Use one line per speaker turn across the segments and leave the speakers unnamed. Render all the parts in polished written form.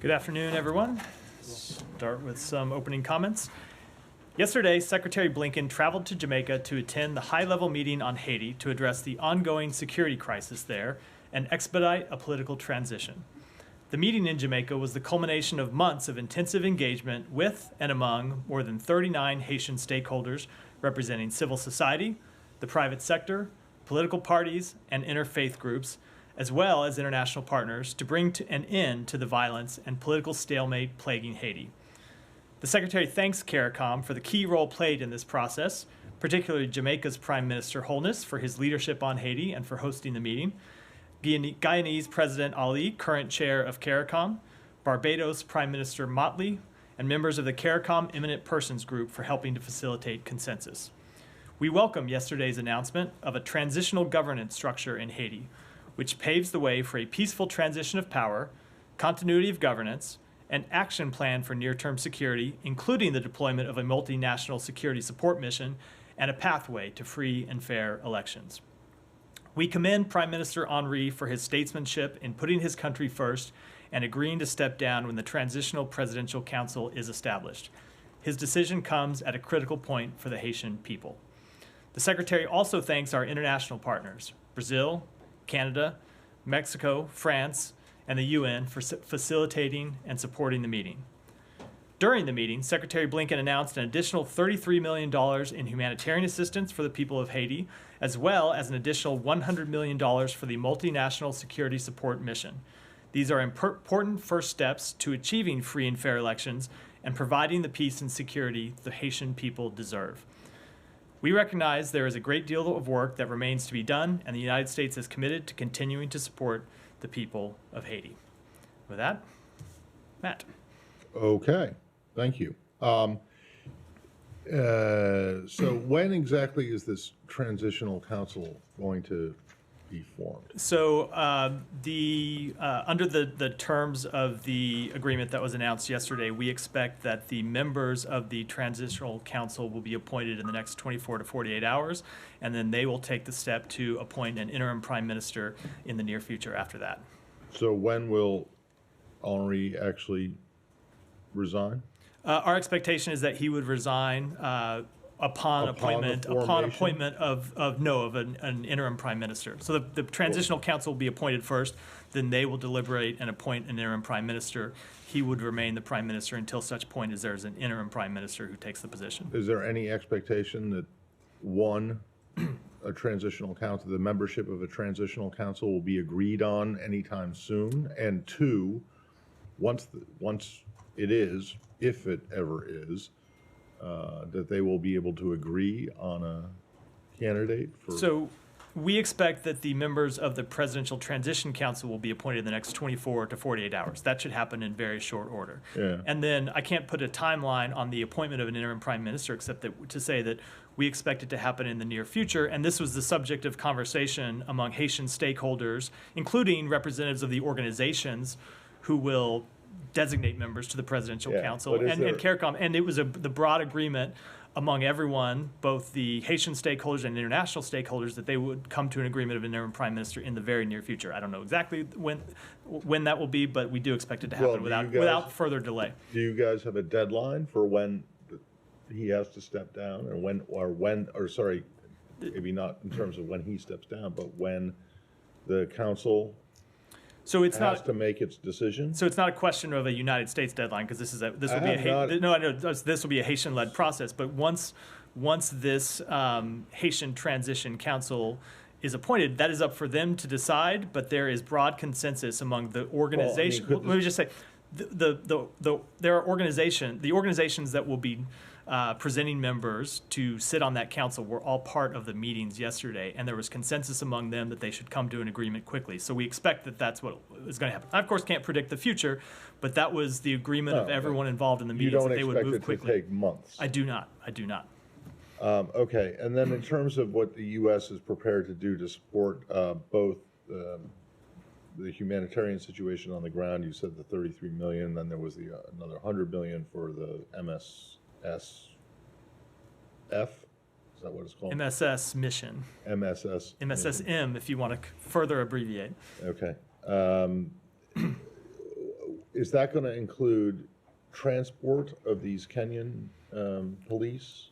Good afternoon, everyone. Start with some opening comments. Yesterday, Secretary Blinken traveled to Jamaica to attend the high-level meeting on Haiti to address the ongoing security crisis there and expedite a political transition. The meeting in Jamaica was the culmination of months of intensive engagement with and among more than 39 Haitian stakeholders representing civil society, the private sector, political parties, and interfaith groups, as well as international partners, to bring an end to the violence and political stalemate plaguing Haiti. The Secretary thanks CARICOM for the key role played in this process, particularly Jamaica's Prime Minister Holness for his leadership on Haiti and for hosting the meeting, Guyanese President Ali, current chair of CARICOM, Barbados Prime Minister Motley, and members of the CARICOM Eminent Persons Group for helping to facilitate consensus. We welcome yesterday's announcement of a transitional governance structure in Haiti, which paves the way for a peaceful transition of power, continuity of governance, an action plan for near-term security, including the deployment of a multinational security support mission, and a pathway to free and fair elections. We commend Prime Minister Henry for his statesmanship in putting his country first and agreeing to step down when the Transitional Presidential Council is established. His decision comes at a critical point for the Haitian people. The Secretary also thanks our international partners, Brazil, Canada, Mexico, France, and the UN for facilitating and supporting the meeting. During the meeting, Secretary Blinken announced an additional $33 million in humanitarian assistance for the people of Haiti, as well as an additional $100 million for the multinational security support mission. These are important first steps to achieving free and fair elections and providing the peace and security the Haitian people deserve. We recognize there is a great deal of work that remains to be done, and the United States is committed to continuing to support the people of Haiti. With that, Matt.
Okay, thank you. So when exactly is this transitional council going to be formed?
So under the terms of the agreement that was announced yesterday, we expect that the members of the Transitional Council will be appointed in the next 24 to 48 hours, and then they will take the step to appoint an interim prime minister in the near future after that.
So when will Henry actually resign?
Our expectation is that he would resign upon appointment of an interim prime minister. So the transitional council will be appointed first, then they will deliberate and appoint an interim prime minister. He would remain the prime minister until such point as there's an interim prime minister who takes the position.
Is there any expectation that a transitional council, the membership of a transitional council will be agreed on anytime soon? And two, once it is, if it ever is, that they will be able to agree on a candidate for...
So we expect that the members of the Presidential Transition Council will be appointed in the next 24 to 48 hours. That should happen in very short order.
Yeah.
And then I can't put a timeline on the appointment of an interim prime minister except to say that we expect it to happen in the near future. And this was the subject of conversation among Haitian stakeholders, including representatives of the organizations who will designate members to the Presidential Council and CARICOM. And it was the broad agreement among everyone, both the Haitian stakeholders and international stakeholders, that they would come to an agreement of an interim prime minister in the very near future. I don't know exactly when that will be, but we do expect it to happen without further delay.
Do you guys have a deadline for when he has to step down, or maybe not in terms of when he steps down, but when the council has to make its decision?
So it's not a question of a United States deadline, because this will be a Haitian-led process. But once this Haitian Transition Council is appointed, that is up for them to decide. But there is broad consensus among the organization. Let me just say, there are organizations that will be presenting members to sit on that council were all part of the meetings yesterday, and there was consensus among them that they should come to an agreement quickly. So we expect that that's what is going to happen. I, of course, can't predict the future, but that was the agreement of everyone involved in the meetings, that they would move quickly.
You don't expect it to take months?
I do not. I do not.
Okay, and then in terms of what the U.S. is prepared to do to support both the humanitarian situation on the ground, you said the $33 million, then there was another $100 million for the MSSF. Is that what it's called?
MSS mission.
MSSM,
if you want to further abbreviate.
Okay. is that going to include transport of these Kenyan police?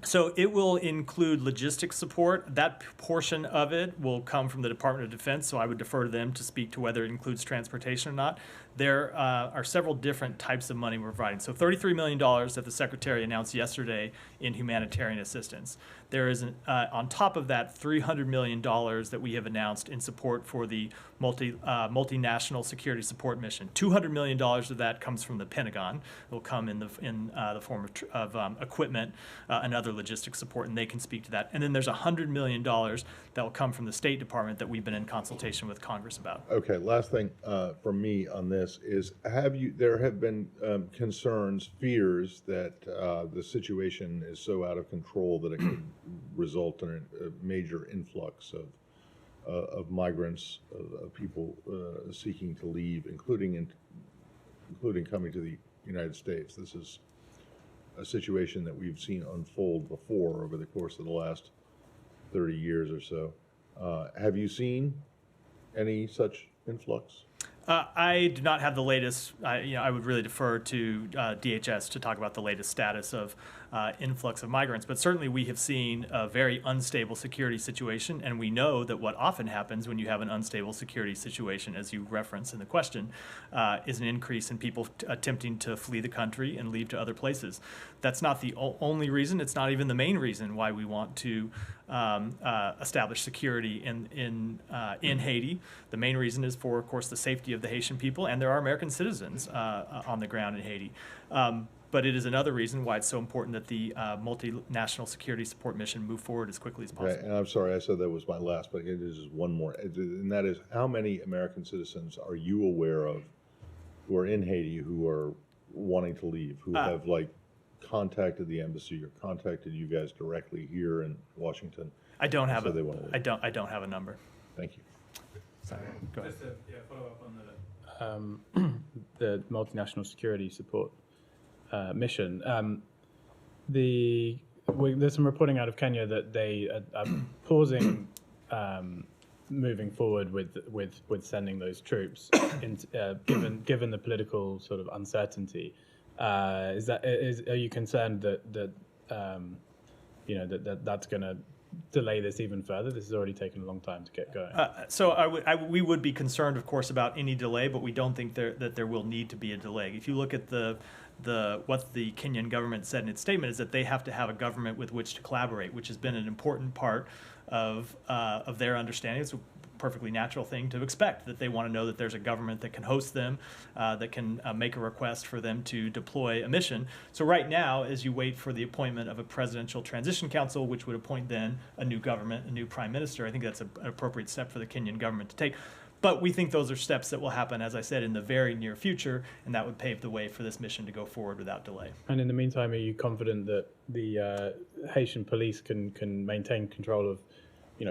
So it will include logistics support. That portion of it will come from the Department of Defense, so I would defer to them to speak to whether it includes transportation or not. There are several different types of money we're providing. So $33 million that the Secretary announced yesterday in humanitarian assistance. There is, on top of that, $300 million that we have announced in support for the multinational security support mission. $200 million of that comes from the Pentagon. It will come in the form of equipment and other logistics support, and they can speak to that. And then there's $100 million that will come from the State Department that we've been in consultation with Congress about.
Okay, last thing from me on this is, there have been concerns, fears that the situation is so out of control that it could result in a major influx of migrants, of people seeking to leave, including coming to the United States. This is a situation that we've seen unfold before over the course of the last 30 years or so. Have you seen any such influx?
I do not have the latest. I would really defer to DHS to talk about the latest status of influx of migrants. But certainly we have seen a very unstable security situation, and we know that what often happens when you have an unstable security situation, as you reference in the question, is an increase in people attempting to flee the country and leave to other places. That's not the only reason. It's not even the main reason why we want to establish security in Haiti. The main reason is for, of course, the safety of the Haitian people, and there are American citizens on the ground in Haiti. But it is another reason why it's so important that the multinational security support mission move forward as quickly as possible.
Okay, and I'm sorry, I said that was my last, but it is one more, and that is, how many American citizens are you aware of who are in Haiti who are wanting to leave, who have contacted the embassy or contacted you guys directly here in Washington?
I don't have I don't have a number.
Thank you.
Sorry. Go ahead.
Just to follow up on the multinational security support mission. There's some reporting out of Kenya that they are pausing moving forward with sending those troops, given the political sort of uncertainty. Are you concerned that that's going to delay this even further? This has already taken a long time to get going.
So we would be concerned, of course, about any delay, but we don't think that there will need to be a delay. If you look at what the Kenyan government said in its statement, is that they have to have a government with which to collaborate, which has been an important part of their understanding. It's a perfectly natural thing to expect, that they want to know that there's a government that can host them, that can make a request for them to deploy a mission. So right now, as you wait for the appointment of a presidential transition council, which would appoint then a new government, a new prime minister, I think that's an appropriate step for the Kenyan government to take. But we think those are steps that will happen, as I said, in the very near future, and that would pave the way for this mission to go forward without delay.
And in the meantime, are you confident that the Haitian police can maintain control of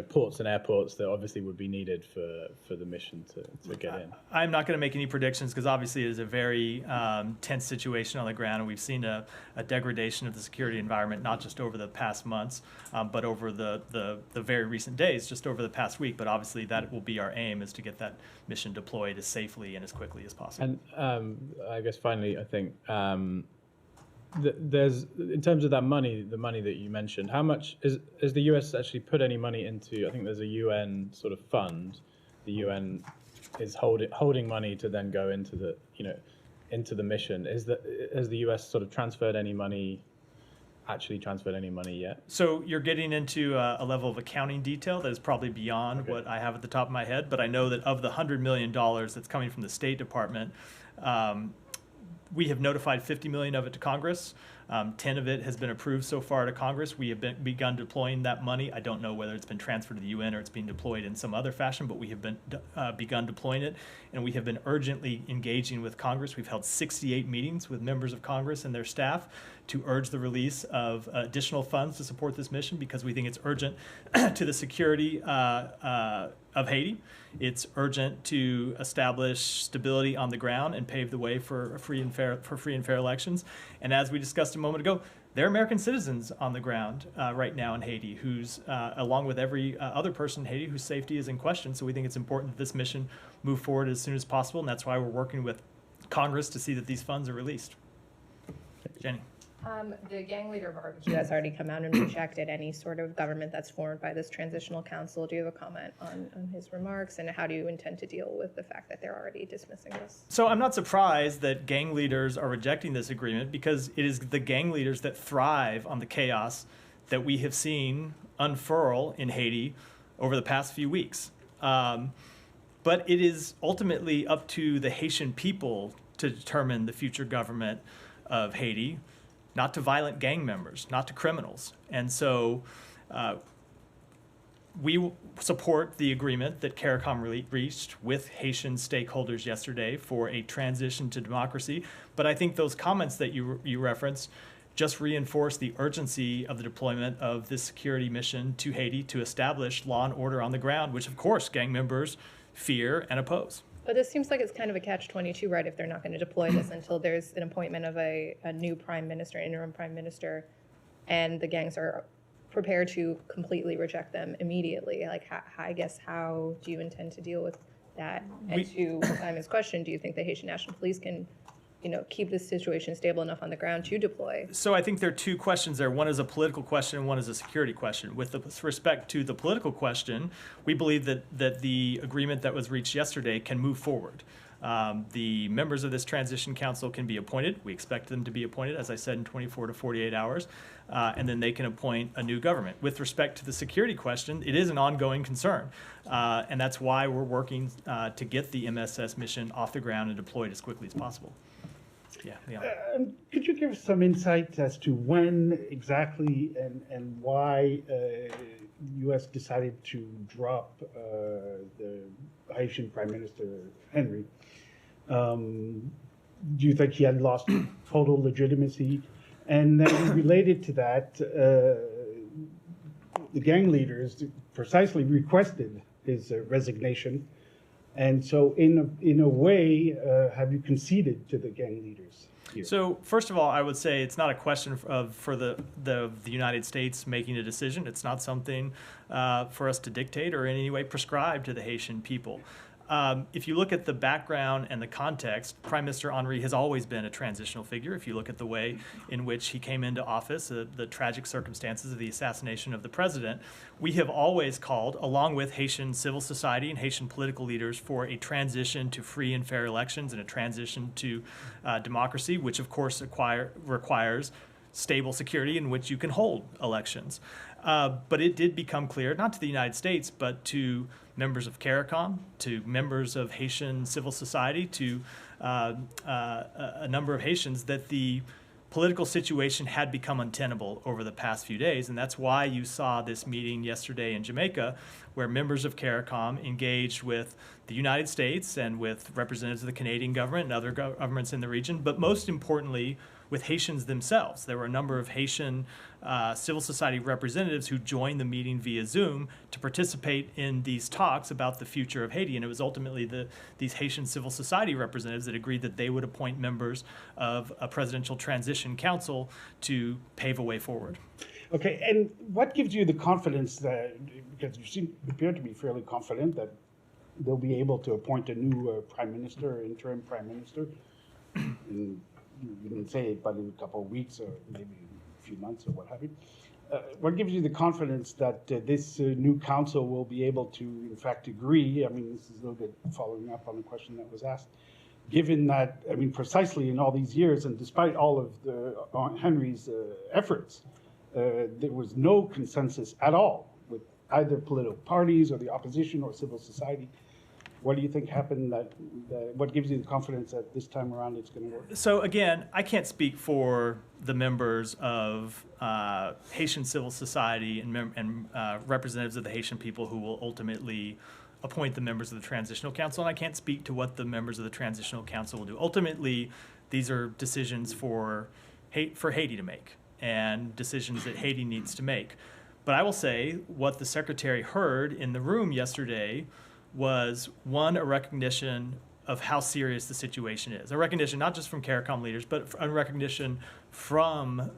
ports and airports that obviously would be needed for the mission to get in?
I'm not going to make any predictions because obviously it is a very tense situation on the ground, and we've seen a degradation of the security environment, not just over the past months, but over the very recent days, just over the past week. But obviously that will be our aim, is to get that mission deployed as safely and as quickly as possible.
And I guess finally, I think there's, in terms of that money, the money that you mentioned, how much has the US actually put any money into? I think there's a UN sort of fund. The UN is holding money to then go into the mission. Has the US sort of transferred any money yet?
So you're getting into a level of accounting detail that is probably beyond what I have at the top of my head, but I know that of the $100 million that's coming from the State Department, we have notified $50 million of it to Congress. 10 of it has been approved so far to Congress. We have begun deploying that money. I don't know whether it's been transferred to the UN or it's being deployed in some other fashion, but we have begun deploying it, and we have been urgently engaging with Congress. We've held 68 meetings with members of Congress and their staff to urge the release of additional funds to support this mission, because we think it's urgent to the security of Haiti. It's urgent to establish stability on the ground and pave the way for free and fair elections. And as we discussed a moment ago, there are American citizens on the ground right now in Haiti, who's along with every other person in Haiti, whose safety is in question. So we think it's important that this mission move forward as soon as possible, and that's why we're working with Congress to see that these funds are released. Jenny.
The gang leader barbecue has already come out and rejected any sort of government that's formed by this transitional council. Do you have a comment on his remarks, and how do you intend to deal with the fact that they're already dismissing this?
So I'm not surprised that gang leaders are rejecting this agreement, because it is the gang leaders that thrive on the chaos that we have seen unfurl in Haiti over the past few weeks. But it is ultimately up to the Haitian people to determine the future government of Haiti, not to violent gang members, not to criminals. And so we support the agreement that CARICOM reached with Haitian stakeholders yesterday for a transition to democracy. But I think those comments that you referenced just reinforce the urgency of the deployment of this security mission to Haiti to establish law and order on the ground, which of course gang members fear and oppose.
But this seems like it's kind of a catch-22, right? If they're not going to deploy this until there's an appointment of a new prime minister, interim prime minister, and the gangs are prepared to completely reject them immediately. Like, I guess, how do you intend to deal with that? And to Simon's question, do you think the Haitian National Police can, keep this situation stable enough on the ground to deploy?
So I think there are two questions there. One is a political question and one is a security question. With respect to the political question, we believe that the agreement that was reached yesterday can move forward. The members of this transition council can be appointed. We expect them to be appointed, as I said, in 24 to 48 hours, and then they can appoint a new government. With respect to the security question, it is an ongoing concern, and that's why we're working to get the MSS mission off the ground and deployed as quickly as possible. Yeah.
Could you give us some insight as to when exactly and why U.S. decided to drop the Haitian Prime Minister Henry? Do you think he had lost total legitimacy? And then related to that, the gang leaders precisely requested his resignation. And so in a way, have you conceded to the gang leaders here?
So first of all, I would say it's not a question for the United States making a decision. It's not something for us to dictate or in any way prescribe to the Haitian people. If you look at the background and the context, Prime Minister Henry has always been a transitional figure. If you look at the way in which he came into office, the tragic circumstances of the assassination of the president, we have always called, along with Haitian civil society and Haitian political leaders, for a transition to free and fair elections and a transition to democracy, which of course requires stable security in which you can hold elections. But it did become clear, not to the United States, but to members of CARICOM, to members of Haitian civil society, to a number of Haitians, that the political situation had become untenable over the past few days. And that's why you saw this meeting yesterday in Jamaica, where members of CARICOM engaged with the United States and with representatives of the Canadian government and other governments in the region, but most importantly, with Haitians themselves. There were a number of Haitian civil society representatives who joined the meeting via Zoom to participate in these talks about the future of Haiti. And it was ultimately these Haitian civil society representatives that agreed that they would appoint members of a presidential transition council to pave a way forward.
Okay, and what gives you the confidence that, because you appear to be fairly confident that they'll be able to appoint a new prime minister, interim prime minister, and you didn't say it, but in a couple of weeks or maybe a few months or what have you. What gives you the confidence that this new council will be able to, in fact, agree? I mean, this is a little bit following up on a question that was asked. Given that, I mean, precisely in all these years, and despite all of Henry's efforts, there was no consensus at all with either political parties or the opposition or civil society. What do you think happened what gives you the confidence that this time around it's going to work?
So again, I can't speak for the members of Haitian civil society and representatives of the Haitian people who will ultimately appoint the members of the Transitional Council, and I can't speak to what the members of the Transitional Council will do. Ultimately, these are decisions for Haiti to make and decisions that Haiti needs to make. But I will say what the Secretary heard in the room yesterday was, one, a recognition of how serious the situation is. A recognition not just from CARICOM leaders, but a recognition from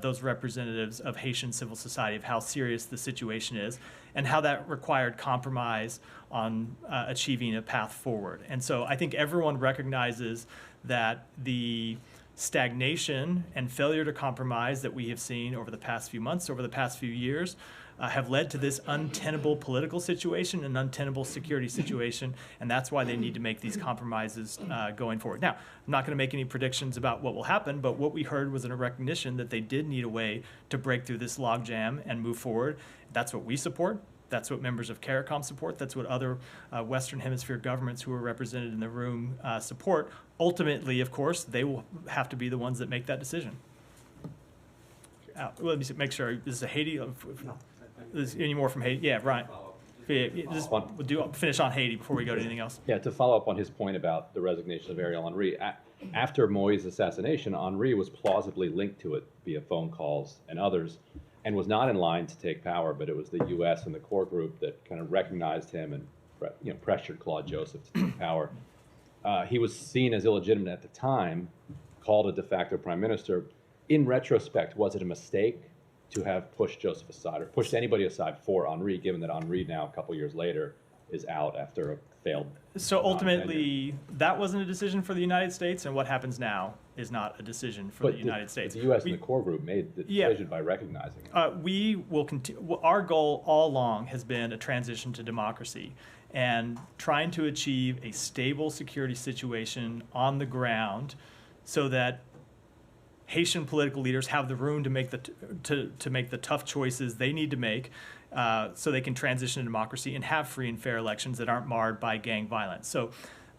those representatives of Haitian civil society of how serious the situation is and how that required compromise on achieving a path forward. And so I think everyone recognizes that the stagnation and failure to compromise that we have seen over the past few months, over the past few years, have led to this untenable political situation, an untenable security situation, and that's why they need to make these compromises going forward. Now, I'm not going to make any predictions about what will happen, but what we heard was a recognition that they did need a way to break through this logjam and move forward. That's what we support. That's what members of CARICOM support. That's what other Western Hemisphere governments who are represented in the room support. Ultimately, of course, they will have to be the ones that make that decision. Let me make sure. This is a Haiti. Is any more from Haiti? Yeah, Ryan. Just finish on Haiti before we go to anything else.
Yeah, to follow up on his point about the resignation of Ariel Henry, after Moïse's assassination, Henry was plausibly linked to it via phone calls and others, and was not in line to take power, but it was the U.S. and the core group that kind of recognized him and pressured Claude Joseph to take power. He was seen as illegitimate at the time, called a de facto prime minister. In retrospect, was it a mistake to have pushed Joseph aside or pushed anybody aside for Henry, given that Henry now, a couple years later, is out after a failed
So ultimately, that wasn't a decision for the United States, and what happens now is not a decision for the United States.
The U.S. and the core group made the decision by recognizing it.
We will continue. Our goal all along has been a transition to democracy and trying to achieve a stable security situation on the ground so that Haitian political leaders have the room to make the tough choices they need to make so they can transition to democracy and have free and fair elections that aren't marred by gang violence. So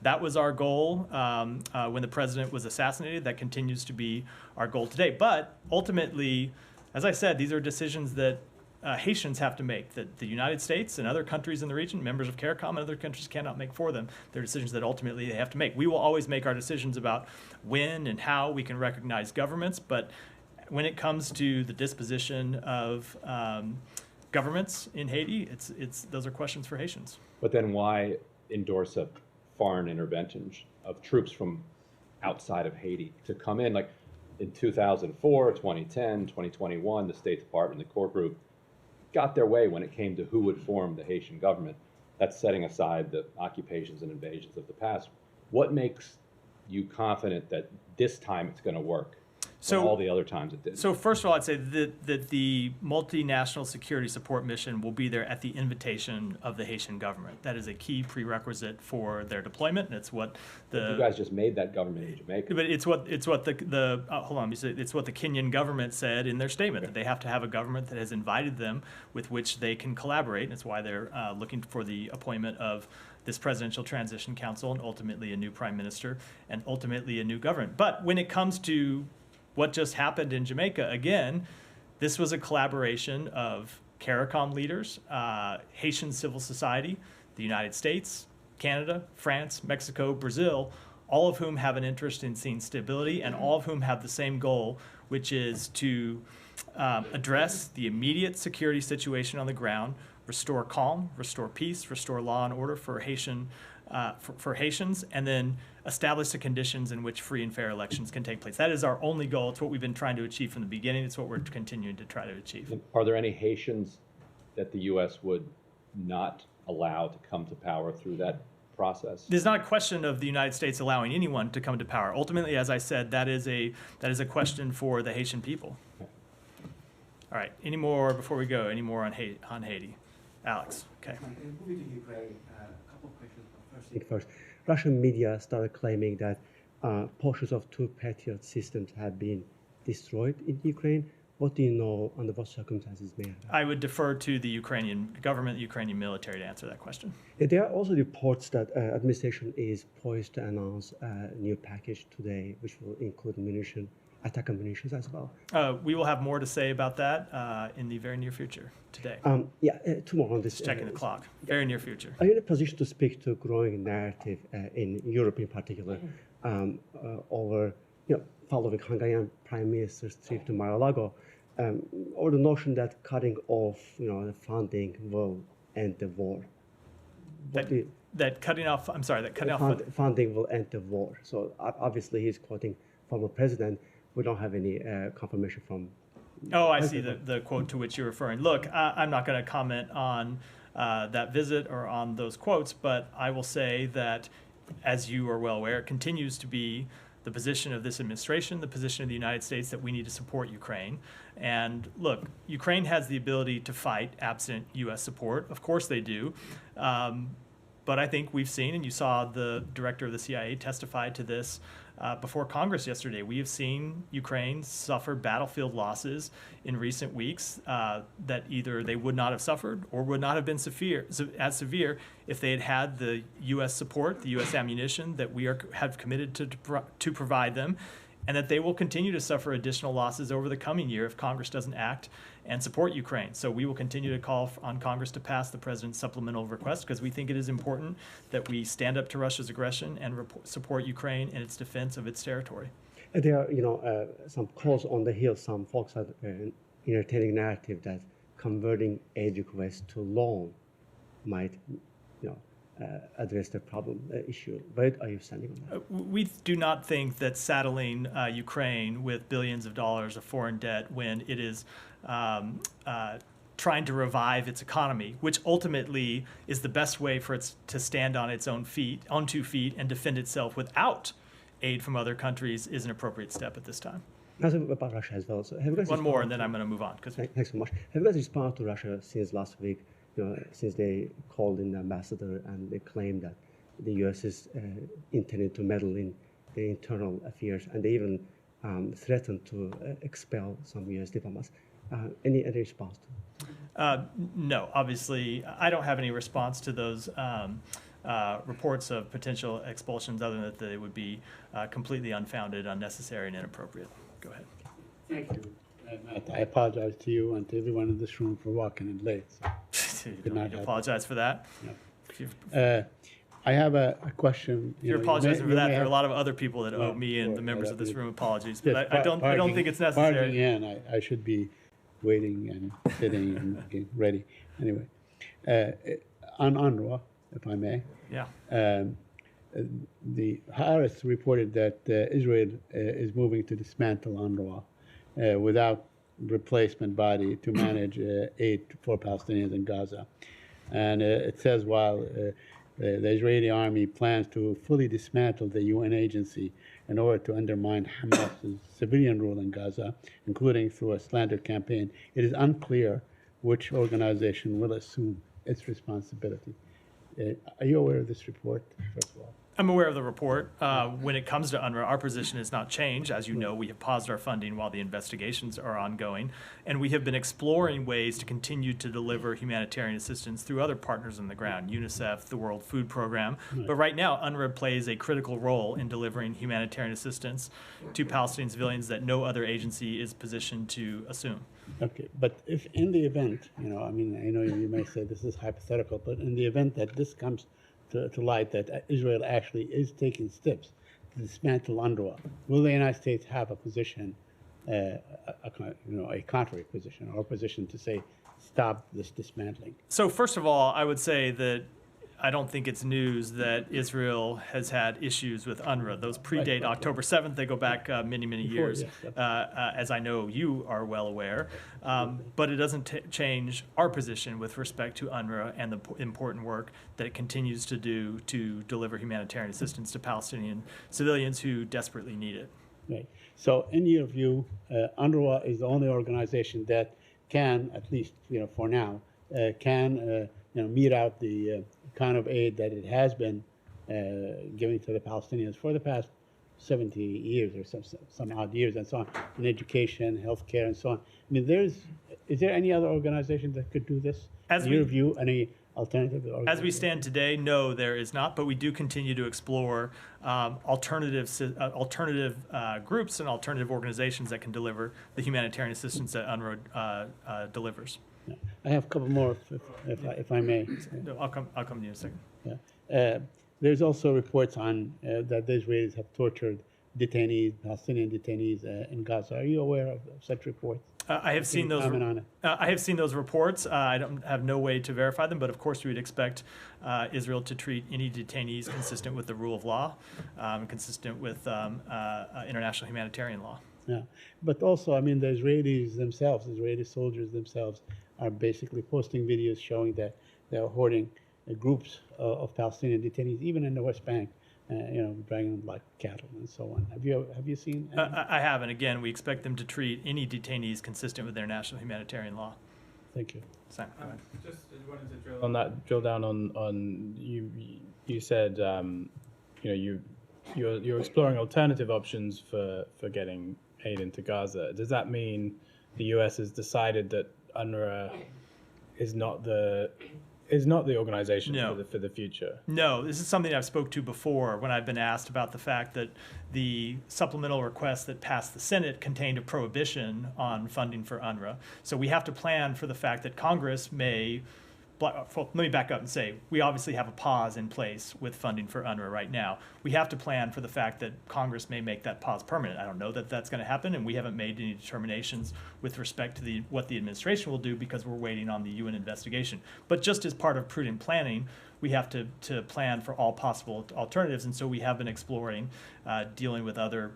that was our goal when the president was assassinated. That continues to be our goal today. But ultimately, as I said, these are decisions that Haitians have to make, that the United States and other countries in the region, members of CARICOM and other countries cannot make for them. They're decisions that ultimately they have to make. We will always make our decisions about when and how we can recognize governments, but when it comes to the disposition of governments in Haiti, those are questions for Haitians.
But then why endorse a foreign intervention of troops from outside of Haiti to come in? Like in 2004, 2010, 2021, the State Department, the core group, got their way when it came to who would form the Haitian government. That's setting aside the occupations and invasions of the past. What makes you confident that this time it's going to work? So all the other times it did.
So first of all, I'd say that the multinational security support mission will be there at the invitation of the Haitian government. That is a key prerequisite for their deployment, and it's what
you guys just made that government in Jamaica.
But it's what the hold on, it's what the Kenyan government said in their statement, that they have to have a government that has invited them with which they can collaborate. And it's why they're looking for the appointment of this Presidential Transition Council and ultimately a new prime minister and ultimately a new government. But when it comes to what just happened in Jamaica, again, this was a collaboration of CARICOM leaders, Haitian civil society, the United States, Canada, France, Mexico, Brazil, all of whom have an interest in seeing stability and all of whom have the same goal, which is to address the immediate security situation on the ground, restore calm, restore peace, restore law and order for Haitians, and then establish the conditions in which free and fair elections can take place. That is our only goal. It's what we've been trying to achieve from the beginning. It's what we're continuing to try to achieve.
Are there any Haitians that the U.S. would not allow to come to power through that process?
There's not a question of the United States allowing anyone to come to power. Ultimately, as I said, that is a question for the Haitian people.
Okay.
All right. Any more before we go? Any more on Haiti? Alex. Okay.
Moving to Ukraine, a couple of questions. First, Russian media started claiming that portions of two Patriot systems have been destroyed in Ukraine. What do you know under what circumstances may have happened?
I would defer to the Ukrainian government, the Ukrainian military to answer that question.
There are also reports that administration is poised to announce a new package today, which will include attack munitions as well.
We will have more to say about that in the very near future today.
Two more on this.
Just checking the clock. Very near future.
Are you in a position to speak to a growing narrative in Europe in particular over, following Hungarian Prime Minister's trip to Mar-a-Lago, or the notion that cutting off, the funding will end the war?
that cutting off. I'm sorry, that cutting off.
Funding will end the war. So obviously he's quoting former president. We don't have any confirmation from.
Oh, I see the quote to which you're referring. Look, I'm not going to comment on that visit or on those quotes, but I will say that, as you are well aware, it continues to be the position of this administration, the position of the United States, that we need to support Ukraine. And look, Ukraine has the ability to fight absent U.S. support. Of course they do. But I think we've seen, and you saw the director of the CIA testify to this before Congress yesterday, we have seen Ukraine suffer battlefield losses in recent weeks that either they would not have suffered or would not have been as severe if they had had the U.S. support, the U.S. ammunition that we have committed to provide them, and that they will continue to suffer additional losses over the coming year if Congress doesn't act and support Ukraine. So we will continue to call on Congress to pass the president's supplemental request, because we think it is important that we stand up to Russia's aggression and support Ukraine in its defense of its territory.
There are, some calls on the Hill. Some folks are entertaining narrative that converting aid requests to loan might, address the problem issue. Where are you standing on that?
We do not think that saddling Ukraine with billions of dollars of foreign debt when it is trying to revive its economy, which ultimately is the best way for it to stand on its own feet, on 2 feet, and defend itself without aid from other countries, is an appropriate step at this time.
That's about Russia as well. So have you guys
One more, and then I'm going to move on.
Thanks so much. Have you guys responded to Russia since last week? Since they called in the ambassador and they claimed that the U.S. is intended to meddle in the internal affairs, and they even threatened to expel some U.S. diplomats. Any response to that?
No, obviously, I don't have any response to those reports of potential expulsions, other than that they would be completely unfounded, unnecessary, and inappropriate. Go ahead.
Thank you, Matt. I apologize to you and to everyone in this room for walking in late. So.
You don't need to apologize for that.
No. I have a question.
If you're apologizing for that, there are a lot of other people that owe me and the members of this room apologies. But I don't think it's necessary.
Pardon, I should be waiting and sitting and getting ready. Anyway, on UNRWA, if I may.
Yeah.
The Harris reported that Israel is moving to dismantle UNRWA without replacement body to manage aid for Palestinians in Gaza. And it says while the Israeli army plans to fully dismantle the UN agency in order to undermine Hamas's civilian rule in Gaza, including through a slander campaign, it is unclear which organization will assume its responsibility. Are you aware of this report, first of all?
I'm aware of the report. When it comes to UNRWA, our position has not changed. As you know, we have paused our funding while the investigations are ongoing, and we have been exploring ways to continue to deliver humanitarian assistance through other partners on the ground, UNICEF, the World Food Program. But right now, UNRWA plays a critical role in delivering humanitarian assistance to Palestinian civilians that no other agency is positioned to assume.
Okay, but if in the event, I know you may say this is hypothetical, but in the event that this comes to light, that Israel actually is taking steps to dismantle UNRWA, will the United States have a position, a contrary position, or a position to say, stop this dismantling?
So first of all, I would say that I don't think it's news that Israel has had issues with UNRWA. Those predate
Right.
October 7th. They go back many, many
Before,
years,
yes,
as I know you are well aware. But it doesn't change our position with respect to UNRWA and the important work that it continues to do to deliver humanitarian assistance to Palestinian civilians who desperately need it.
Right. So in your view, UNRWA is the only organization that can, at least for now, mete out the kind of aid that it has been giving to the Palestinians for the past 70 years or some odd years and so on, in education, healthcare, and so on. Is there any other organization that could do this? In your view, any alternative organization?
As we stand today, no, there is not, but we do continue to explore alternative groups and alternative organizations that can deliver the humanitarian assistance that UNRWA delivers.
Yeah. I have a couple more, if I may.
No, I'll come to you in a second.
Yeah. There's also reports on that the Israelis have tortured detainees, Palestinian detainees in Gaza. Are you aware of such reports?
I have seen those.
Comment on it.
I have seen those reports. I don't have no way to verify them, but of course we would expect Israel to treat any detainees consistent with the rule of law, consistent with international humanitarian law.
Yeah, but also, I mean, the Israelis themselves, Israeli soldiers themselves, are basically posting videos showing that they're hoarding groups of Palestinian detainees, even in the West Bank, dragging them like cattle and so on. Have you seen?
I have, and again, we expect them to treat any detainees consistent with international humanitarian law.
Thank you.
So, go ahead.
Just wanted to drill down on you said you're exploring alternative options for getting aid into Gaza. Does that mean the U.S. has decided that UNRWA is not the organization for the future?
No, this is something I've spoke to before when I've been asked about the fact that the supplemental request that passed the Senate contained a prohibition on funding for UNRWA. So we have to plan for the fact that Congress may. Let me back up and say we obviously have a pause in place with funding for UNRWA right now. We have to plan for the fact that Congress may make that pause permanent. I don't know that that's going to happen, and we haven't made any determinations with respect to what the administration will do because we're waiting on the UN investigation. But just as part of prudent planning, we have to plan for all possible alternatives, and so we have been exploring dealing with other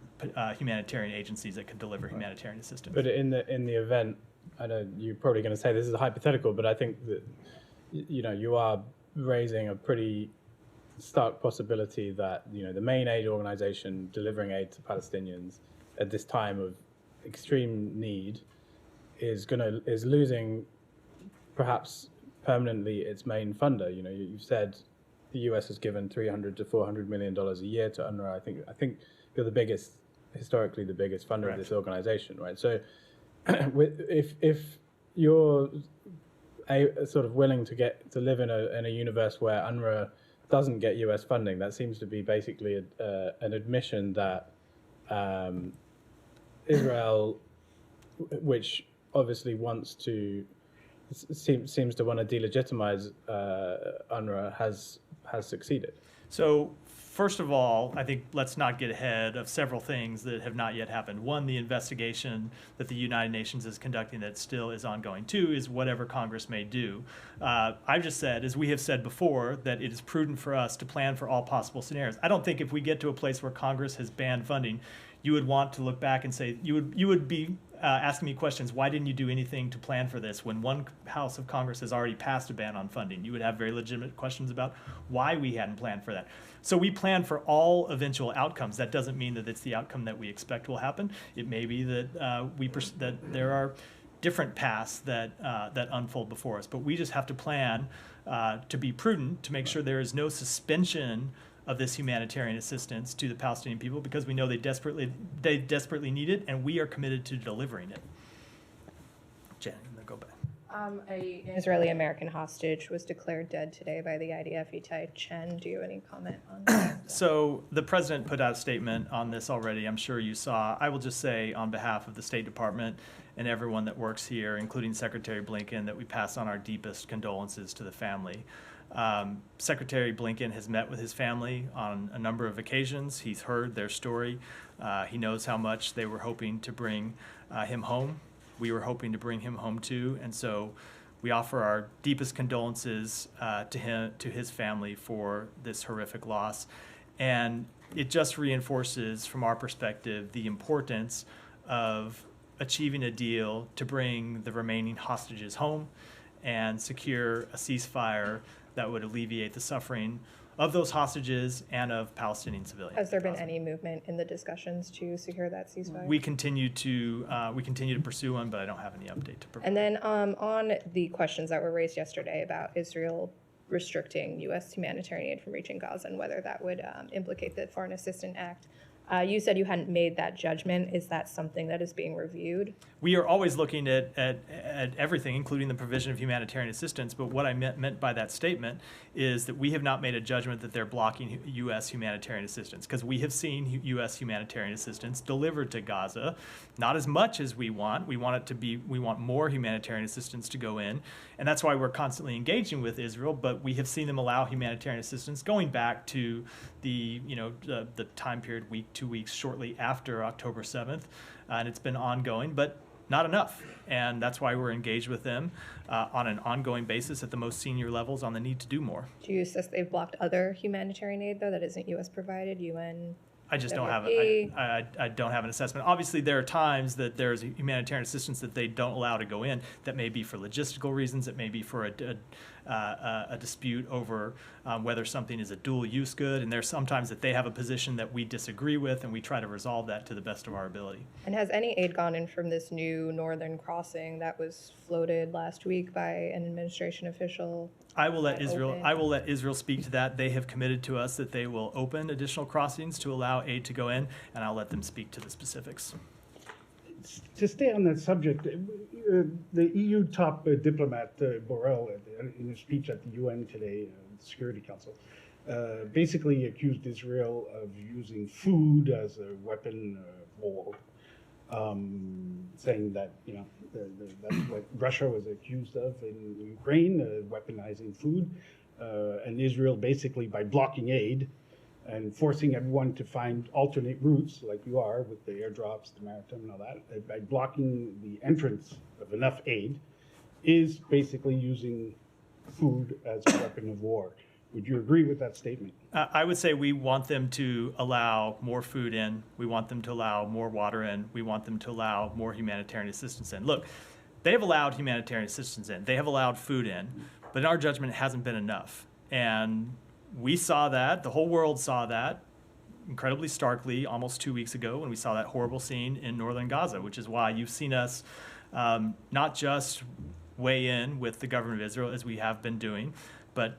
humanitarian agencies that could deliver humanitarian assistance.
But in the event, I know you're probably going to say this is a hypothetical, but I think that you are raising a pretty stark possibility that the main aid organization delivering aid to Palestinians at this time of extreme need is losing perhaps permanently its main funder. You've said the U.S. has given $300 to $400 million a year to UNRWA. I think you're historically the biggest funder of this organization, right? So if you're sort of willing to live in a universe where UNRWA doesn't get U.S. funding, that seems to be basically an admission that Israel, which obviously seems to want to delegitimize UNRWA, has succeeded.
So first of all, I think let's not get ahead of several things that have not yet happened. One, the investigation that the United Nations is conducting that still is ongoing. Two is whatever Congress may do. I've just said, as we have said before, that it is prudent for us to plan for all possible scenarios. I don't think if we get to a place where Congress has banned funding, you would want to look back and say, you would be asking me questions, why didn't you do anything to plan for this when one house of Congress has already passed a ban on funding? You would have very legitimate questions about why we hadn't planned for that. So we plan for all eventual outcomes. That doesn't mean that it's the outcome that we expect will happen. It may be that that there are different paths that unfold before us, but we just have to plan to be prudent, to make sure there is no suspension of this humanitarian assistance to the Palestinian people, because we know they desperately need it, and we are committed to delivering it. Jen, I'm gonna go back.
An Israeli-American hostage was declared dead today by the IDF, Itai Chen. Do you have any comment on that?
So the president put out a statement on this already. I'm sure you saw. I will just say on behalf of the State Department and everyone that works here, including Secretary Blinken, that we pass on our deepest condolences to the family. Secretary Blinken has met with his family on a number of occasions. He's heard their story. He knows how much they were hoping to bring him home. We were hoping to bring him home too, and so we offer our deepest condolences to his family for this horrific loss. And it just reinforces, from our perspective, the importance of achieving a deal to bring the remaining hostages home and secure a ceasefire that would alleviate the suffering of those hostages and of Palestinian civilians.
Has there been any movement in the discussions to secure that ceasefire?
We continue to pursue one, but I don't have any update to provide.
And then on the questions that were raised yesterday about Israel restricting U.S. humanitarian aid from reaching Gaza and whether that would implicate the Foreign Assistance Act, you said you hadn't made that judgment. Is that something that is being reviewed?
We are always looking at everything, including the provision of humanitarian assistance. But what I meant by that statement is that we have not made a judgment that they're blocking U.S. humanitarian assistance, because we have seen U.S. humanitarian assistance delivered to Gaza, not as much as we want. We want more humanitarian assistance to go in, and that's why we're constantly engaging with Israel. But we have seen them allow humanitarian assistance going back to the time period, 2 weeks shortly after October 7th, and it's been ongoing. But not enough. And that's why we're engaged with them on an ongoing basis at the most senior levels on the need to do more.
Do you assess they've blocked other humanitarian aid, though, that isn't U.S. provided, UN?
I just don't have
WFP?
I don't have an assessment. Obviously, there are times that there's humanitarian assistance that they don't allow to go in. That may be for logistical reasons. It may be for a dispute over whether something is a dual-use good. And there's sometimes that they have a position that we disagree with, and we try to resolve that to the best of our ability.
And has any aid gone in from this new northern crossing that was floated last week by an administration official?
I will let
that
Israel.
open?
I will let Israel speak to that. They have committed to us that they will open additional crossings to allow aid to go in, and I'll let them speak to the specifics.
To stay on that subject, the EU top diplomat Borrell, in a speech at the UN today, the Security Council, basically accused Israel of using food as a weapon of war, saying that that's what Russia was accused of in Ukraine, weaponizing food, and Israel basically by blocking aid and forcing everyone to find alternate routes, like you are with the airdrops, the maritime, and all that, by blocking the entrance of enough aid, is basically using food as a weapon of war. Would you agree with that statement?
I would say we want them to allow more food in. We want them to allow more water in. We want them to allow more humanitarian assistance in. Look, they have allowed humanitarian assistance in. They have allowed food in. But in our judgment, it hasn't been enough. And we saw that. The whole world saw that incredibly starkly almost 2 weeks ago when we saw that horrible scene in northern Gaza, which is why you've seen us not just weigh in with the government of Israel, as we have been doing, but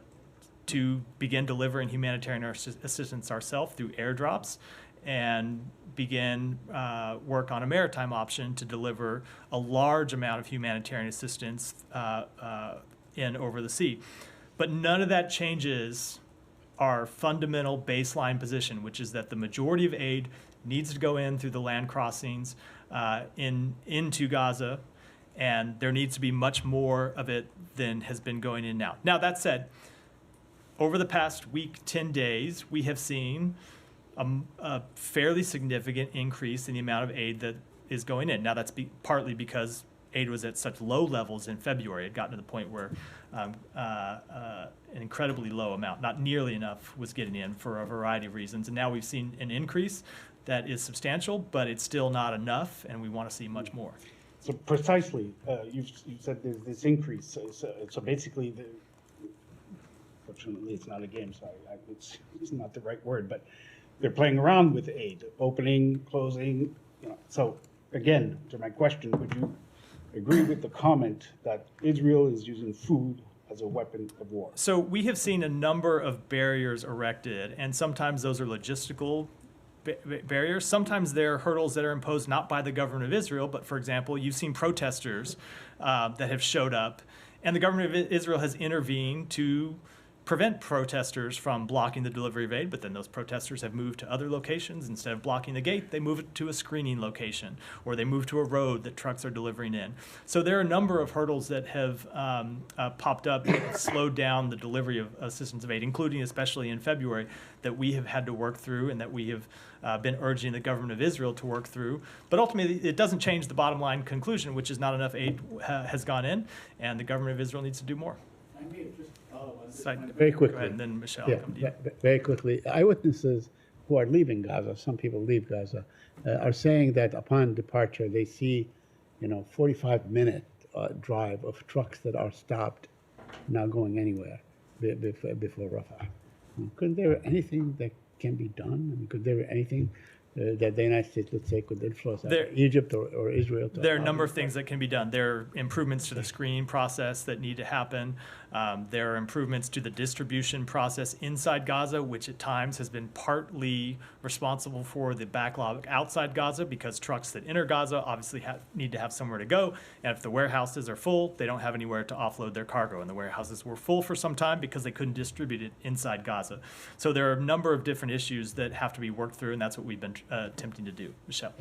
to begin delivering humanitarian assistance ourselves through airdrops and begin work on a maritime option to deliver a large amount of humanitarian assistance in over the sea. But none of that changes our fundamental baseline position, which is that the majority of aid needs to go in through the land crossings into Gaza, and there needs to be much more of it than has been going in now. Now, that said, over the past week, 10 days, we have seen a fairly significant increase in the amount of aid that is going in. Now, that's partly because aid was at such low levels in February. It had gotten to the point where an incredibly low amount, not nearly enough, was getting in for a variety of reasons. And now we've seen an increase that is substantial, but it's still not enough, and we want to see much more.
So precisely, you said there's this increase. So basically, fortunately, it's not a game, so it's not the right word, but they're playing around with aid, opening, closing. So again, to my question, would you agree with the comment that Israel is using food as a weapon of war?
So we have seen a number of barriers erected, and sometimes those are logistical barriers. Sometimes they're hurdles that are imposed not by the government of Israel, but for example, you've seen protesters that have showed up, and the government of Israel has intervened to prevent protesters from blocking the delivery of aid, but then those protesters have moved to other locations. Instead of blocking the gate, they move it to a screening location, or they move to a road that trucks are delivering in. So there are a number of hurdles that have popped up that have slowed down the delivery of assistance of aid, including especially in February, that we have had to work through and that we have been urging the government of Israel to work through. But ultimately, it doesn't change the bottom line conclusion, which is not enough aid has gone in, and the government of Israel needs to do more.
Very quickly.
Go ahead, and then Michelle,
Yeah,
I'll come to you.
very quickly. Eyewitnesses who are leaving Gaza, some people leave Gaza, are saying that upon departure they see, 45-minute drive of trucks that are stopped, not going anywhere before Rafah. Couldn't there be anything that can be done? I mean, could there be anything that the United States, let's say, could influence Egypt or Israel?
There are a number of things that can be done. There are improvements to the screening process that need to happen. There are improvements to the distribution process inside Gaza, which at times has been partly responsible for the backlog outside Gaza, because trucks that enter Gaza obviously need to have somewhere to go. And if the warehouses are full, they don't have anywhere to offload their cargo. And the warehouses were full for some time because they couldn't distribute it inside Gaza. So there are a number of different issues that have to be worked through, and that's what we've been attempting to do. Michelle.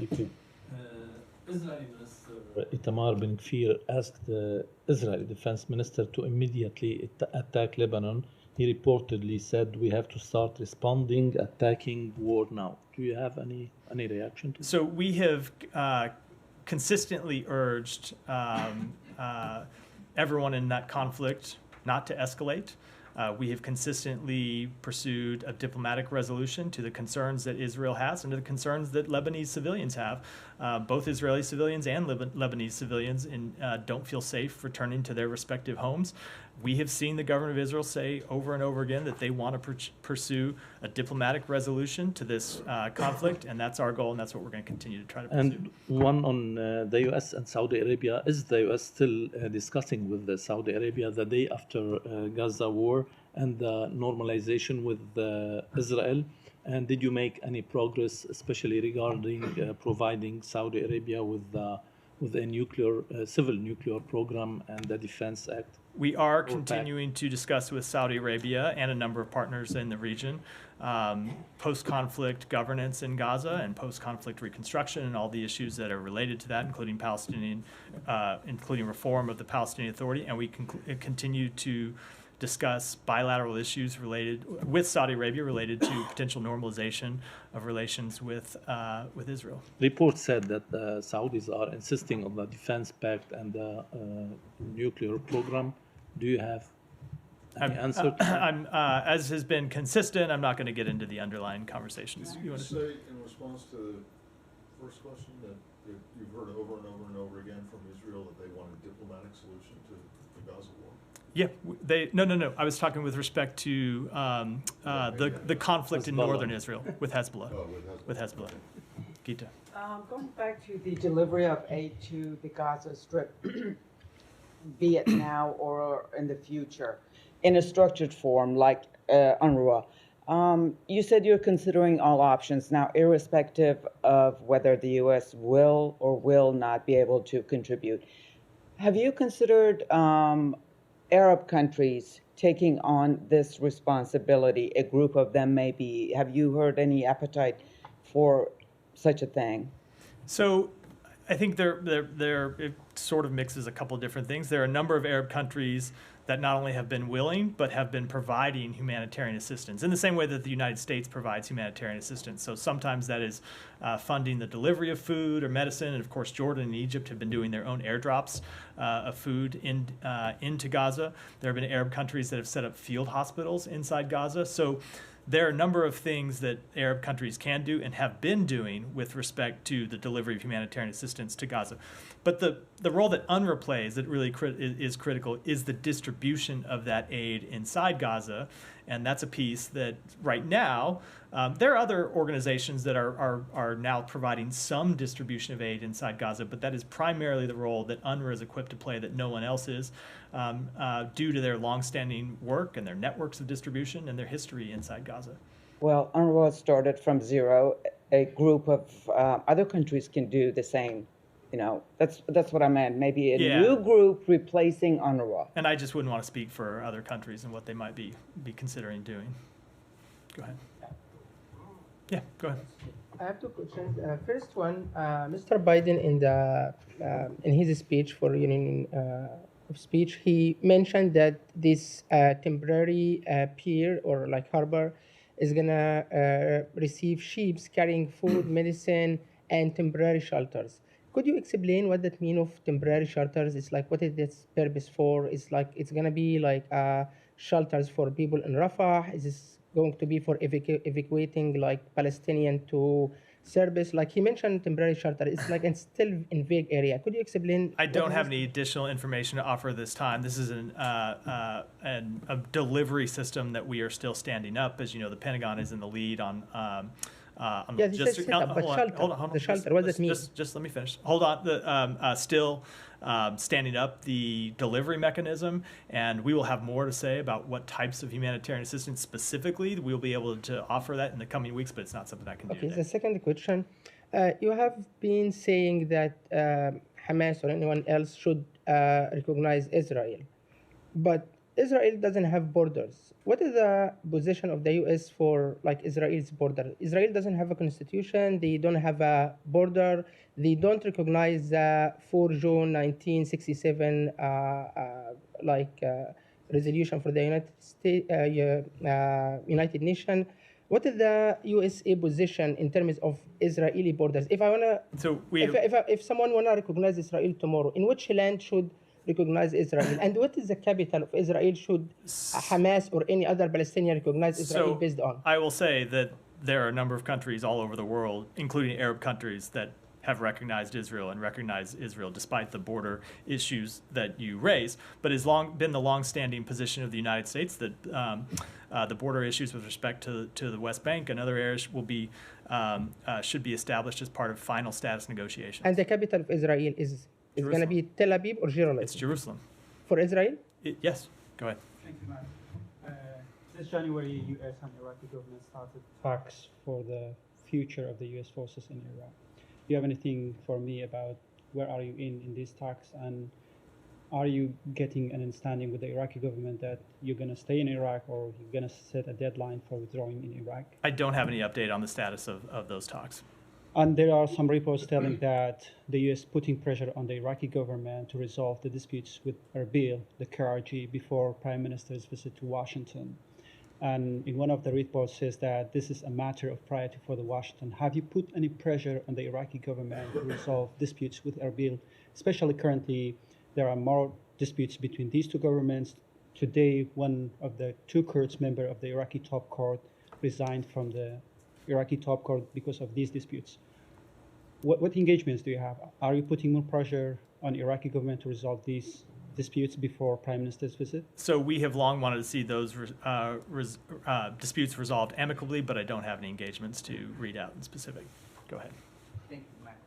Israeli Minister Itamar Ben-Gvir asked the Israeli defense minister to immediately attack Lebanon. He reportedly said, we have to start responding, attacking war now. Do you have any reaction to that?
So we have consistently urged everyone in that conflict not to escalate. We have consistently pursued a diplomatic resolution to the concerns that Israel has and to the concerns that Lebanese civilians have. Both Israeli civilians and Lebanese civilians don't feel safe returning to their respective homes. We have seen the government of Israel say over and over again that they want to pursue a diplomatic resolution to this conflict, and that's our goal, and that's what we're going to continue to try to pursue.
And one on the U.S. and Saudi Arabia. Is the U.S. still discussing with Saudi Arabia the day after Gaza war and the normalization with Israel? And did you make any progress, especially regarding providing Saudi Arabia with a civil nuclear program and the Defense Act?
We are continuing to discuss with Saudi Arabia and a number of partners in the region post-conflict governance in Gaza and post-conflict reconstruction and all the issues that are related to that, including including reform of the Palestinian Authority. And we continue to discuss bilateral issues related with Saudi Arabia related to potential normalization of relations with Israel.
Reports said that the Saudis are insisting on the defense pact and the nuclear program. Do you have any answer?
As has been consistent, I'm not going to get into the underlying conversations.
Did you say in response to the first question that you've heard over and over and over again from Israel that they want a diplomatic solution to the Gaza war?
Yeah, no. I was talking with respect to the conflict in northern Israel with Hezbollah.
Oh,
with Hezbollah. Gita.
Going back to the delivery of aid to the Gaza Strip, be it now or in the future, in a structured form like UNRWA. You said you're considering all options now, irrespective of whether the U.S. will or will not be able to contribute. Have you considered Arab countries taking on this responsibility? A group of them maybe. Have you heard any appetite for such a thing?
So I think it sort of mixes a couple of different things. There are a number of Arab countries that not only have been willing, but have been providing humanitarian assistance in the same way that the United States provides humanitarian assistance. So sometimes that is funding the delivery of food or medicine. And of course, Jordan and Egypt have been doing their own airdrops of food into Gaza. There have been Arab countries that have set up field hospitals inside Gaza. So there are a number of things that Arab countries can do and have been doing with respect to the delivery of humanitarian assistance to Gaza. But the role that UNRWA plays that really is critical is the distribution of that aid inside Gaza. And that's a piece that right now, there are other organizations that are now providing some distribution of aid inside Gaza, but that is primarily the role that UNRWA is equipped to play that no one else is, due to their longstanding work and their networks of distribution and their history inside Gaza.
Well, UNRWA started from zero. A group of other countries can do the same. You know, that's what I meant. Maybe a new group replacing UNRWA.
And I just wouldn't want to speak for other countries and what they might be considering doing. Go ahead. Yeah, go ahead.
I have two questions. First one, Mr. Biden in his speech for Union of Speech, he mentioned that this temporary pier or like harbor is gonna receive ships carrying food, medicine, and temporary shelters. Could you explain what that means of temporary shelters? It's like, what is this purpose for? It's like, it's going to be like shelters for people in Rafah. Is this going to be for evacuating like Palestinian to service? Like he mentioned temporary shelter. It's like it's still in vague area. Could you explain?
I don't have any additional information to offer this time. This is a delivery system that we are still standing up. As you know, the Pentagon is in the lead on
this is set up, but
hold on.
The shelter, what does that mean?
Just let me finish. Hold on. Still standing up the delivery mechanism, and we will have more to say about what types of humanitarian assistance specifically we'll be able to offer that in the coming weeks, but it's not something I can do today.
The second question. You have been saying that Hamas or anyone else should recognize Israel, but Israel doesn't have borders. What is the position of the U.S. for like Israel's border? Israel doesn't have a constitution. They don't have a border. They don't recognize the 4 June 1967 resolution for the United Nations. what is the USA position in terms of Israeli borders? If I wanna,
So we
if someone wanna recognize Israel tomorrow, in which land should recognize Israel? And what is the capital of Israel? Should Hamas or any other Palestinian recognize Israel based on?
I will say that there are a number of countries all over the world, including Arab countries, that have recognized Israel and recognize Israel despite the border issues that you raise. But it's been the long-standing position of the United States that the border issues with respect to the West Bank and other areas will be should be established as part of final status negotiations.
And the capital of Israel is going to be Tel Aviv or Jerusalem?
It's Jerusalem.
For Israel?
Yes. Go ahead.
Thank you, Matt. This January, U.S. and Iraqi government started talks for the future of the U.S. forces in Iraq. Do you have anything for me about where are you in these talks, and are you getting an understanding with the Iraqi government that you're going to stay in Iraq or you're going to set a deadline for withdrawing in Iraq?
I don't have any update on the status of those talks.
And there are some reports telling that the U.S. putting pressure on the Iraqi government to resolve the disputes with Erbil, the KRG, before Prime Minister's visit to Washington. And in one of the reports says that this is a matter of priority for the Washington. Have you put any pressure on the Iraqi government to resolve disputes with Erbil? Especially currently, there are more disputes between these two governments. Today, one of the two Kurds member of the Iraqi top court resigned from the Iraqi top court because of these disputes. What engagements do you have? Are you putting more pressure on Iraqi government to resolve these disputes before Prime Minister's visit?
So we have long wanted to see those disputes resolved amicably, but I don't have any engagements to read out in specific. Go ahead.
Thank you, Matt.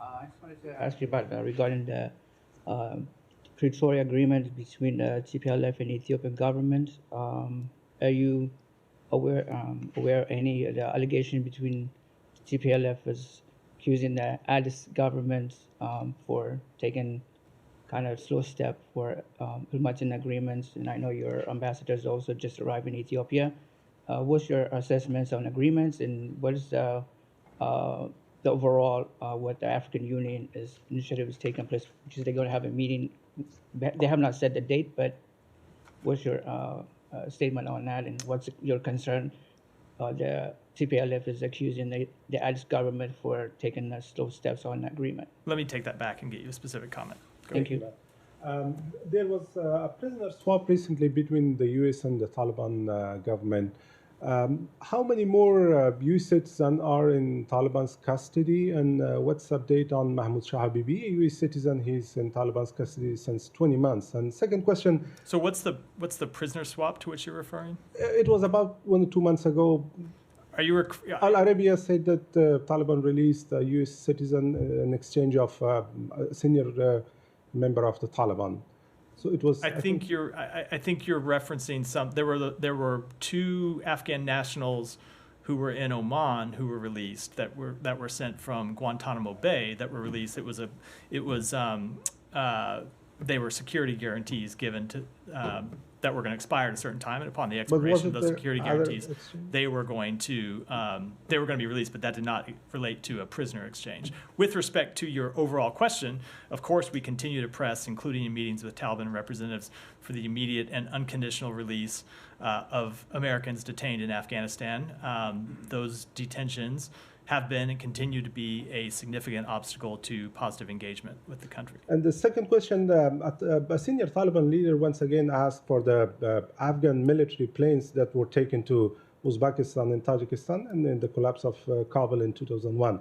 I just wanted to ask you about regarding the Pretoria agreement between the TPLF and Ethiopian government. Are you aware any of the allegation between TPLF was accusing the Addis government for taking kind of slow step for implementing agreements, and I know your ambassadors also just arrived in Ethiopia. What's your assessments on agreements, and what is the overall what the African Union initiative is taking place, which is they're going to have a meeting. They have not set the date, but what's your statement on that, and what's your concern? The TPLF is accusing the Addis government for taking slow steps on the agreement.
Let me take that back and get you a specific comment.
Thank you.
There was a prisoner swap recently between the U.S. and the Taliban government. How many more U.S. citizens are in Taliban's custody, and what's the update on Mahmoud Shah Habibi, a U.S. citizen? He's in Taliban's custody since 20 months. And second question.
So what's the prisoner swap to which you're referring?
It was about 1 or 2 months ago.
Are you
Al Arabiya said that Taliban released a U.S. citizen in exchange of a senior member of the Taliban. So it was.
I think you're referencing some. There were 2 Afghan nationals who were in Oman who were released that were sent from Guantanamo Bay that were released. They were security guarantees given to that were going to expire at a certain time, and upon the expiration of those security guarantees, they were going to be released. But that did not relate to a prisoner exchange. With respect to your overall question, of course, we continue to press, including in meetings with Taliban representatives, for the immediate and unconditional release of Americans detained in Afghanistan. Those detentions have been and continue to be a significant obstacle to positive engagement with the country.
And the second question, a senior Taliban leader once again asked for the Afghan military planes that were taken to Uzbekistan and Tajikistan and in the collapse of Kabul in 2001.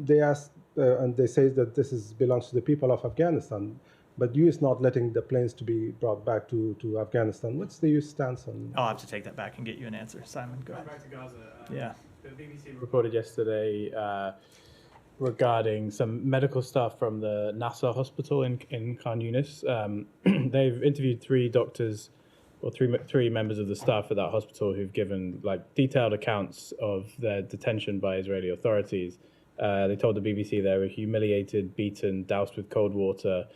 They asked, and they say that this belongs to the people of Afghanistan, but U.S. not letting the planes to be brought back to Afghanistan. What's the U.S. stance on?
I'll have to take that back and get you an answer. Simon, go ahead.
Back to Gaza.
Yeah.
The BBC reported yesterday regarding some medical staff from the Nasser hospital in Khan Yunis. They've interviewed 3 doctors or three members of the staff at that hospital who've given detailed accounts of their detention by Israeli authorities. They told the BBC they were humiliated, beaten, doused with cold water,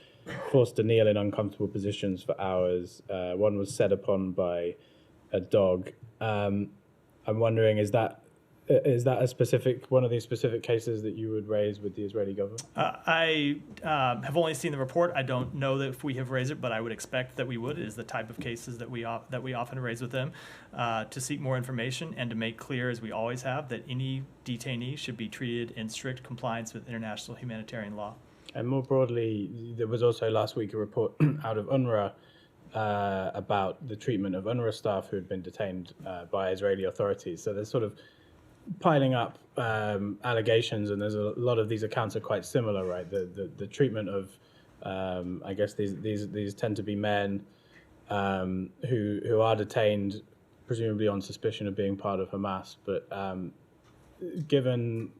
forced to kneel in uncomfortable positions for hours. One was set upon by a dog. I'm wondering, is that Is that one of these specific cases that you would raise with the Israeli government?
I have only seen the report. I don't know that if we have raised it, but I would expect that we would. It is the type of cases that we often raise with them to seek more information and to make clear, as we always have, that any detainee should be treated in strict compliance with international humanitarian law.
And more broadly, there was also last week a report out of UNRWA about the treatment of UNRWA staff who had been detained by Israeli authorities. So there's sort of piling up allegations, and there's a lot of these accounts are quite similar, right? The treatment of, I guess these tend to be men who are detained, presumably on suspicion of being part of Hamas. But given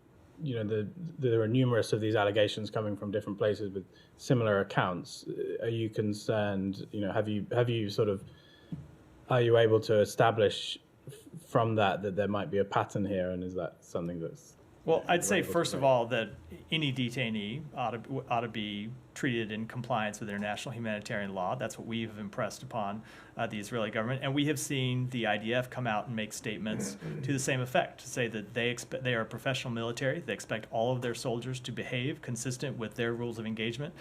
there are numerous of these allegations coming from different places with similar accounts, are you concerned? Are you able to establish from that there might be a pattern here, and is that something that's...
Well, I'd say, first of all, that any detainee ought to be treated in compliance with international humanitarian law. That's what we have impressed upon the Israeli government. And we have seen the IDF come out and make statements to the same effect, to say that they are a professional military. They expect all of their soldiers to behave consistent with their rules of engagement,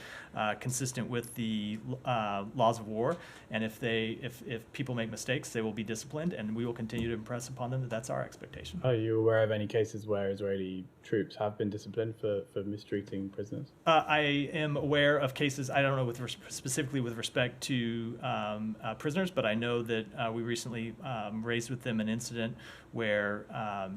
consistent with the laws of war. And if people make mistakes, they will be disciplined, and we will continue to impress upon them that that's our expectation.
Are you aware of any cases where Israeli troops have been disciplined for mistreating prisoners?
I am aware of cases, I don't know specifically with respect to prisoners, but I know that we recently raised with them an incident where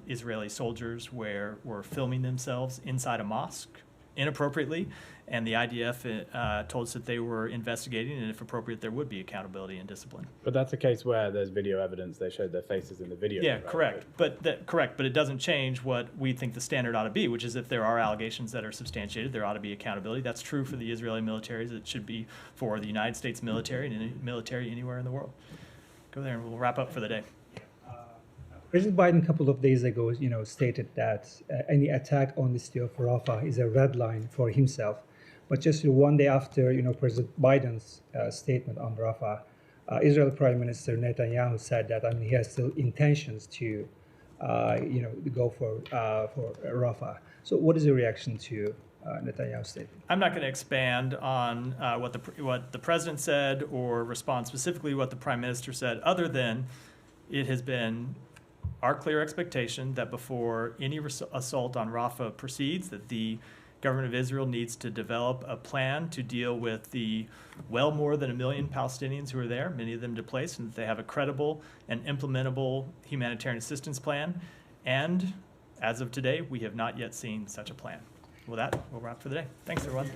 Israeli soldiers were filming themselves inside a mosque inappropriately, and the IDF told us that they were investigating, and if appropriate, there would be accountability and discipline.
But that's a case where there's video evidence. They showed their faces in the video.
Yeah,
right?
correct. But it doesn't change what we think the standard ought to be, which is if there are allegations that are substantiated, there ought to be accountability. That's true for the Israeli militaries. It should be for the United States military and any military anywhere in the world. Go there, and we'll wrap up for the day.
President Biden a couple of days ago, stated that any attack on the city of Rafah is a red line for himself. But just one day after, President Biden's statement on Rafah, Israel Prime Minister Netanyahu said that he has still intentions to, go for Rafah. So, what is your reaction to Netanyahu's statement?
I'm not going to expand on what the president said or respond specifically to what the prime minister said, other than it has been our clear expectation that before any assault on Rafah proceeds, that the government of Israel needs to develop a plan to deal with the well more than 1 million Palestinians who are there, many of them displaced, and that they have a credible and implementable humanitarian assistance plan. And as of today, we have not yet seen such a plan. With that, we'll wrap for the day. Thanks, everyone.